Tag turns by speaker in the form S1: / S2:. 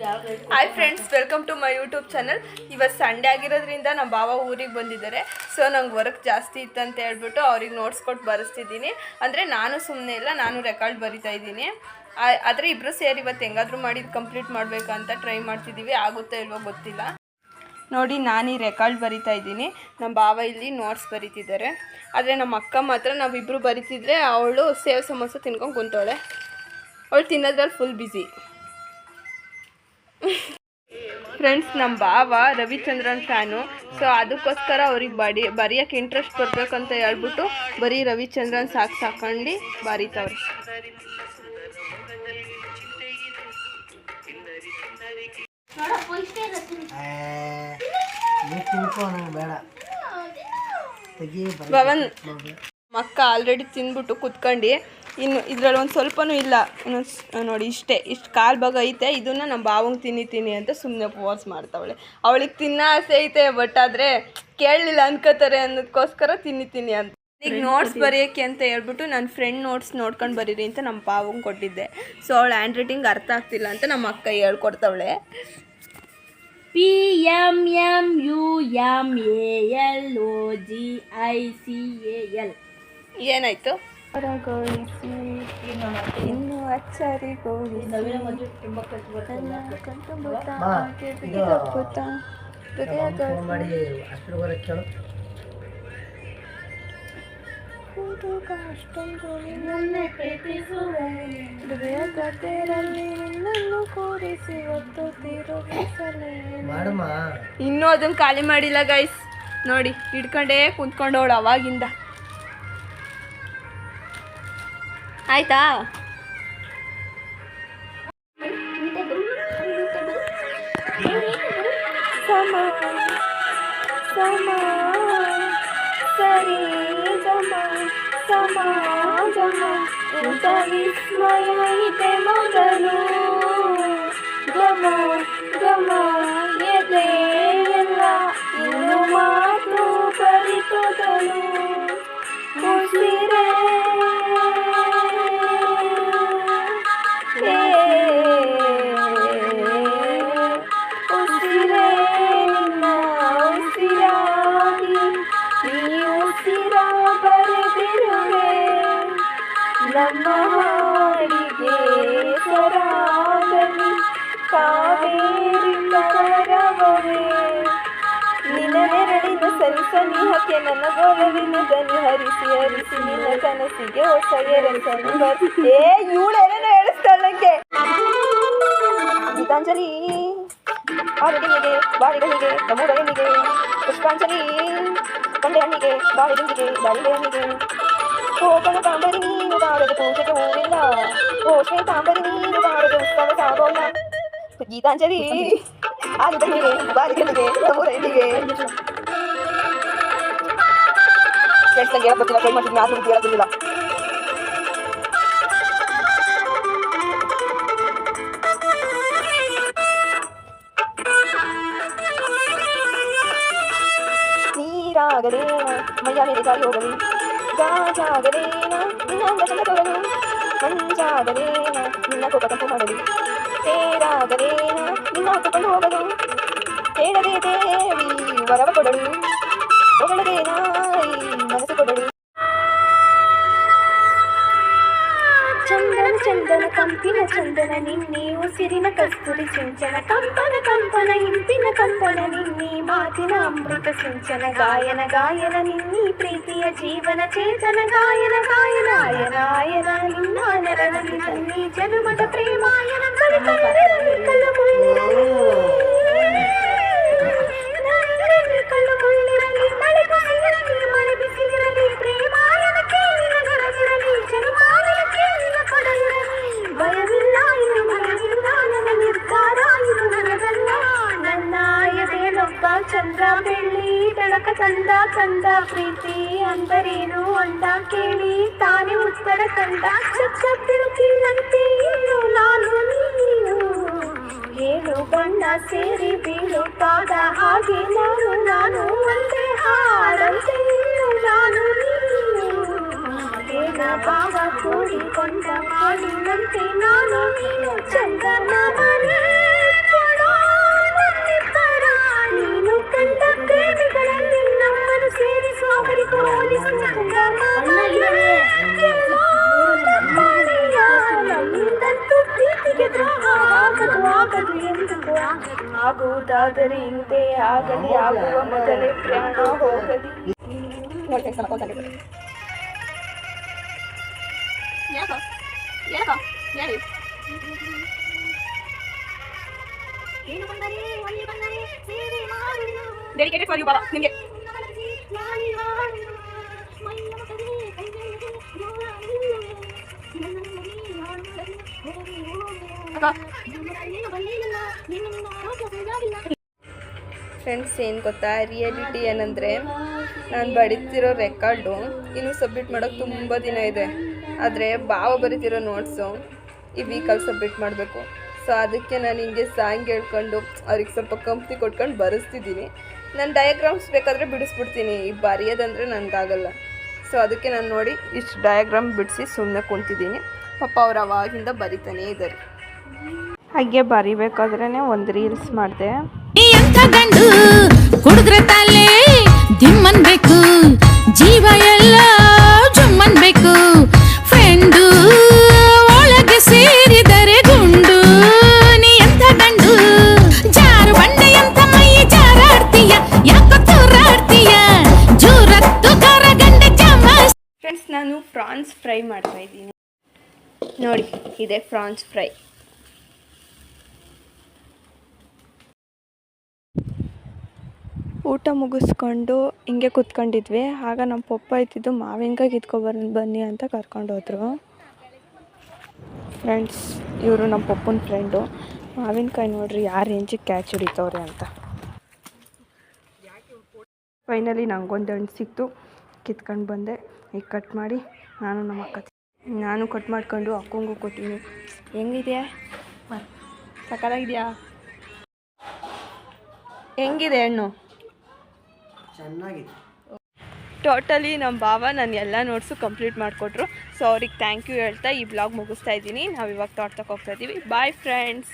S1: Hi friends, welcome to my YouTube channel. ಇವತ್ತು Sunday ಆಗಿರೋದ್ರಿಂದ ನಮ್ಮ ಬಾವ ಊರಿಗೆ ಬಂದಿದ್ದಾರೆ. ಸೊ ನಂಗೆ ವರ್ಕ್ ಜಾಸ್ತಿ ಇತ್ತಂತ ಹೇಳ್ಬಿಟ್ಟು ಅವ್ರಿಗೆ ನೋಟ್ಸ್ ಕೊಟ್ಟು ಬರೆಸ್ತಿದ್ದೀನಿ. ಅಂದರೆ ನಾನು ಸುಮ್ಮನೆ ಇಲ್ಲ, ನಾನು ರೆಕಾರ್ಡ್ ಬರಿತಾ ಇದ್ದೀನಿ. ಆದರೆ ಇಬ್ಬರು ಸೇರಿ ಇವತ್ತು ಹೆಂಗಾದರೂ ಮಾಡಿ ಕಂಪ್ಲೀಟ್ ಮಾಡಬೇಕಂತ ಟ್ರೈ ಮಾಡ್ತಿದ್ದೀವಿ. ಆಗುತ್ತೋ ಇಲ್ವೋ ಗೊತ್ತಿಲ್ಲ. ನೋಡಿ, ನಾನು ಈ ರೆಕಾರ್ಡ್ ಬರಿತಾ ಇದ್ದೀನಿ, ನಮ್ಮ ಬಾವ ಇಲ್ಲಿ ನೋಟ್ಸ್ ಬರೀತಿದ್ದಾರೆ. ಆದರೆ ನಮ್ಮ ಅಕ್ಕ ಮಾತ್ರ ನಾವಿಬ್ಬರು ಬರೀತಿದ್ರೆ ಅವಳು ಸೇವ್ ಸಮೋಸ ತಿನ್ಕೊಂಡು ಕುಂತವಳೆ. ಅವಳು ತಿನ್ನೋದ್ರಲ್ಲಿ ಫುಲ್ ಬ್ಯುಸಿ. ಫ್ರೆಂಡ್ಸ್, ನಮ್ಮ ಬಾವ ರವಿಚಂದ್ರನ್ ಫ್ಯಾನು. ಸೊ ಅದಕ್ಕೋಸ್ಕರ ಅವ್ರಿಗೆ ಬರೆಯೋಕ್ಕೆ ಇಂಟ್ರೆಸ್ಟ್ ಬರಬೇಕಂತ ಹೇಳ್ಬಿಟ್ಟು ಬರೀ ರವಿಚಂದ್ರನ್ ಸಾಕೊಂಡು ಬರೀತವ್ರೆ. ಭವನ್ ಮಕ್ಕ ಆಲ್ರೆಡಿ ತಿಂದ್ಬಿಟ್ಟು ಕುತ್ಕೊಂಡು ಇನ್ನು ಇದರಲ್ಲಿ ಒಂದು ಸ್ವಲ್ಪನೂ ಇಲ್ಲ. ನೋಡಿ, ಇಷ್ಟು ಕಾಲು ಭಾಗ ಐತೆ, ಇದನ್ನು ನಮ್ಮ ಬಾವಂಗೆ ತಿನ್ನಿ ಅಂತ ಸುಮ್ಮನೆ ಪೋಸ್ ಮಾಡ್ತಾವಳೆ. ಅವಳಿಗೆ ತಿನ್ನೋ ಆಸೆ ಐತೆ, ಬಟ್ ಆದರೆ ಕೇಳಲಿಲ್ಲ ಅನ್ಕೋತಾರೆ ಅನ್ನೋದಕ್ಕೋಸ್ಕರ ತಿನ್ನಿ ಅಂತ. ಈಗ ನೋಟ್ಸ್ ಬರೆಯೋಕ್ಕೆ ಅಂತ ಹೇಳ್ಬಿಟ್ಟು ನನ್ನ ಫ್ರೆಂಡ್ ನೋಟ್ಸ್ ನೋಡ್ಕೊಂಡು ಬರೀರಿ ಅಂತ ನಮ್ಮ ಬಾವಂಗೆ ಕೊಟ್ಟಿದ್ದೆ. ಸೊ ಅವಳು ಹ್ಯಾಂಡ್ ರೈಟಿಂಗ್ ಅರ್ಥ ಆಗ್ತಿಲ್ಲ ಅಂತ ನಮ್ಮ ಅಕ್ಕ ಹೇಳ್ಕೊಡ್ತಾವಳೆ. PMMUMALOGICAL ಏನಾಯ್ತು? ಇನ್ನು ಅಚ್ಚರಿಗೋಳಿಸಿ ಇನ್ನೂ ಅದನ್ನು ಖಾಲಿ ಮಾಡಿಲ್ಲ ಗೈಸ್. ನೋಡಿ, ಹಿಡ್ಕೊಂಡೇ ಕುಂತ್ಕೊಂಡವಳು ಅವಾಗಿಂದ. ಆಯ್ತಾ? ಸಮ ಸಮ ಸರಿ ಗಮ ಸಮಾಗಮ ಎಂತ ವಿಸ್ಮಯ ಇದೆ ಮೊದಲು ಗಮ ಗಮ ಎದೆ ಎಲ್ಲ ಇನ್ನು ಮಾತು ಬರಿತೊದಲು ಉಸಿರೇ ಉಸಿರೇ ನಿನ್ನ ಉಸಿರಾಗಿ ನೀ ಉಸಿರ ಬರೆದಿರುವೆ ನಮ್ಮ ಹಾಡಿಗೆ ಸರಾಗಲಿ ಕಾವೇರಿ ಕರವರೆ ನಿನ್ನ ನೆರಳಿನ ಸರಿ ಸನಿಹಕ್ಕೆ ನನ್ನ ಗೋಲವಿನ ದನಿ ಹರಿಸಿ ಹರಿಸಿ ನಿನ್ನ ಕನಸಿಗೆ ಹೊಸ ಎರಸನ್ನು ಬರ್ತೆ. ಇವಳೇನೇನೋ ಹೇಳಿಸ್ತಾಳಂಗೆ. ಗೀತಾಂಜಲಿ ಆರಡಿಗೆ ಬಾಳಿಗಳಿಗೆ ಸಮೂಹಗಳಿಗೆ ಪುಷ್ಪಾಂಜಲಿ ಕಂಡೆ ಹಣ್ಣಿಗೆ ಬಾಳಿದಿಂಜಿಗೆ ದಾಳಿಗೆ ಹಣ್ಣಿಗೆ ಓ ಕನಕಾಂಬರಿ ನೀನು ಬಾರದ ಪೂಜೆಗೆ ಹೂವಿಲ್ಲ, ಓ ಶ್ವೇತಾಂಬರಿ ನೀನು ಬಾರದ ಉತ್ಸವ ಸಾಗೋಲ್ಲ. ಗೀತಾಂಜಲಿ ಆರಡಿಗೆ ಬಾಳಿಗಳಿಗೆ ಸಮೂಹಗಳಿಗೆ ಫ್ರೆಂಡ್ಸ್, ನಂಗೆ ಗೊತ್ತಿಲ್ಲ, ಟ್ರೈ ಮಾಡ್ತೀನಿ, ಆದ್ರೂ ಹೇಳೋದಿಲ್ಲ. ನೀರಾಗಲೇನ ಮೈಯ ಮೇಲೆ ಗಾಳಿ ಹೋಗಲಿ, ಗಾಜಾಗಲೇನ ನಿನ್ನ ಅಂದ ಚಂದ ತೊಡಲು, ಮಂಜಾಗಲೇನ ನಿನ್ನ ಕೋಪ ತಂಪು ಮಾಡಲಿ, ತೇರಾಗಲೇನ ನಿನ್ನ ಹೊತ್ತುಕೊಂಡು ಹೋಗಲು, ಹೇಳದೆ ದೇವಿ ವರವ ಕೊಡಲು, ಹೊಗಳದೆ ನಾಯಿ ಮನಸ್ಸು ಕೊಡಲು. ಚಂದನ ಚಂದನ ಕಂಪಿನ ಚಂದನ ನಿನ್ನೆ ಉಸಿರಿನ ಕಸ್ತೂರಿ ಸಿಂಚನ ಕಂಪನ ಕಂಪನ ಇಂಪಿನ ಕಂಪನ ನಿನ್ನೆ ಮಾತಿನ ಅಮೃತ ಸಿಂಚನ ಗಾಯನ ಗಾಯನ ನಿನ್ನಿ ಪ್ರೀತಿಯ ಜೀವನ ಚೇತನ ಗಾಯನ ಗಾಯನ ಆಯನ ಆಯನ ನಿನ್ನ ನರನಲ್ಲಿ ತನ್ನಿ ಜನುಮದ ಪ್ರೇಮಾಯನ ಕಲಿಕಲಿರಲಿ ಕಲ್ಲು ಮುಳ್ಳಿರಲಿ ಕಲ್ಲು ಮುಳ್ಳಿರಲಿ ಮಳೆ ಬಿಸಿಲಿರಲಿ ಮಳೆ ಬಿಸಿಲಿರಲಿ ಪ್ರೇಮಾಯನ ಕೇಳಿನ ಗರಗಿರಲಿ ಜನುಮಾಯನ ಕೇಳಿನ ಕೊಡಲಿರಲಿ ಭಯವಿಲ್ಲ ಇನ್ನು ಭಯವಿಲ್ಲ ನನ್ನ ನಿರ್ಧಾರ ಇದು ನನಗಲ್ಲ ನನ್ನ ಎದೆಯಲ್ಲೊಬ್ಬ ಚಂದ್ರ ಬೆಳ್ಳಿ ಬೆಳಕ ತಂದ ಕಂದ ಪ್ರೀತಿ ಅಂದರೇನು ಅಂದ ಕೇಳಿ ತಾನೇ ಉತ್ತರ ಕಂಡ ಚಕ್ಕ ತಿರುಗಿನಂತೆ ಇನ್ನು ನಾನು ನೀನು ಏಳು ಬಣ್ಣ ಸೇರಿ ಬೀಳುತ್ತಾಗ ಹಾಗೆ ನಾನು ಒಂದೇ ಹಾಡಂತೆ ಇನ್ನು ನಾನು ನೀನು ಏನ ಭಾವ ಕೂಡಿಕೊಂಡ ಹಾಡಿನಂತೆ ನಾನು ನೀನು ಚಂದನ ಮನೆ ಆಗುವುದಾದರೆ ಇಂತೆ ಆಗಲಿ, ಆಗುವ ಮೊದಲೇ ಪ್ರಾಣ ಹೋಗಲಿ. ಡೆಡಿಕೇಟೆಡ್ ಫಾರ್ ಯು ಬಾಬಾ ನಿಮಗೆ. ಫ್ರೆಂಡ್ಸ್, ಏನು ಗೊತ್ತಾ, ರಿಯಾಲಿಟಿ ಏನಂದರೆ ನಾನು ಬರೀತಿರೋ ರೆಕಾರ್ಡು ಇನ್ನೂ ಸಬ್ಮಿಟ್ ಮಾಡೋಕ್ಕೆ ತುಂಬ ದಿನ ಇದೆ. ಆದರೆ ಭಾವ ಬರೀತಿರೋ ನೋಟ್ಸು ಈ ವೀಕಲ್ಲಿ ಸಬ್ಮಿಟ್ ಮಾಡಬೇಕು. ಸೊ ಅದಕ್ಕೆ ನಾನು ಹಿಂಗೆ ಸಾಂಗ್ ಹೇಳ್ಕೊಂಡು ಅವ್ರಿಗೆ ಸ್ವಲ್ಪ ಕಂಪ್ನಿ ಕೊಟ್ಕೊಂಡು ಬರೆಸ್ತಿದ್ದೀನಿ. ನಾನು ಡಯಾಗ್ರಾಮ್ಸ್ ಬೇಕಾದರೆ ಬಿಡಿಸ್ಬಿಡ್ತೀನಿ, ಈ ಬರೆಯೋದಂದರೆ ನನಗಾಗಲ್ಲ. ಸೊ ಅದಕ್ಕೆ ನಾನು ನೋಡಿ ಇಷ್ಟು ಡಯಾಗ್ರಾಮ್ ಬಿಡಿಸಿ ಸುಮ್ಮನೆ ಕುಂತಿದ್ದೀನಿ. ಪಾಪ ಅವ್ರು ಅವಾಗಿಂದ ಬರಿತಾನೇ ಇದ್ದಾರೆ. ಹಾಗೆ ಬರಿಬೇಕಾದ್ರೇ ಒಂದು ರೀಲ್ಸ್ ಮಾಡಿದೆ.
S2: ಗಂಡು ಕುಡಿದ್ರೆ ತಲೆ ದಿಮ್ಮನ್ಬೇಕು, ಜೀವ ಎಲ್ಲ ಜುಮ್ಮನ್ಬೇಕು, ಫ್ರೆಂಡು ಒಳಗೆ ಸೇರಿದರೆ ಗುಂಡು. ನೀ ಎಂತ ಗಂಡು ಜಾರು ಬಂಡೆ ಅಂತ ಮೈ ಜಾರಾಡ್ತೀಯ, ಯಾಕೋ ತೂರಾಡ್ತೀಯ ಜೂರತ್ತು ಕರ ಗಂಡೆ ಜಮ.
S1: ಫ್ರೆಂಡ್ಸ್, ನಾನು ಪ್ರಾನ್ಸ್ ಫ್ರೈ ಮಾಡ್ತಾ ಇದ್ದೀನಿ. ನೋಡಿ, ಇದೆ ಪ್ರಾನ್ಸ್ ಫ್ರೈ. ಊಟ ಮುಗಿಸ್ಕೊಂಡು ಹಿಂಗೆ ಕೂತ್ಕೊಂಡಿದ್ವಿ. ಆಗ ನಮ್ಮ ಪಪ್ಪ ಇದ್ದಿದ್ದು ಮಾವಿನಕಾಯಿ ಕಿತ್ಕೊಬರೋಣ ಬನ್ನಿ ಅಂತ ಕರ್ಕೊಂಡೋದ್ರು. ಫ್ರೆಂಡ್ಸ್, ಇವರು ನಮ್ಮ ಪಪ್ಪನ ಫ್ರೆಂಡು. ಮಾವಿನಕಾಯಿ ನೋಡ್ರಿ ಯಾವ ರೇಂಜಿಗೆ ಕ್ಯಾಚ್ ಹಿಡಿತವ್ರೆ ಅಂತ. ಫೈನಲಿ ನಂಗೊಂದು ಹಣ್ಣು ಸಿಕ್ತು, ಕಿತ್ಕೊಂಡು ಬಂದೆ. ಈಗ ಕಟ್ ಮಾಡಿ ನಾನು ಕಟ್ ಮಾಡ್ಕೊಂಡು ಅಕ್ಕಂಗೂ ಕೊಟ್ಟಿನಿ. ಹೆಂಗಿದೆಯಾ? ಸಕ್ಕತ್ತಾಗಿದೆಯಾ? ಹೆಂಗಿದೆ ಹಣ್ಣು?
S3: ಚೆನ್ನಾಗಿದೆ.
S1: ಟೋಟಲಿ ನಮ್ಮ ಭಾವ ನಾನು ಎಲ್ಲ ನೋಟ್ಸು ಕಂಪ್ಲೀಟ್ ಮಾಡಿಕೊಟ್ರು. ಸೊ ಅವ್ರಿಗೆ ಥ್ಯಾಂಕ್ ಯು ಹೇಳ್ತಾ ಈ ಬ್ಲಾಗ್ ಮುಗಿಸ್ತಾ ಇದ್ದೀನಿ. ನಾವು ಇವಾಗ ತೋಟಕ್ಕೆ ಹೋಗ್ತಾ ಇದ್ದೀವಿ. Bye friends.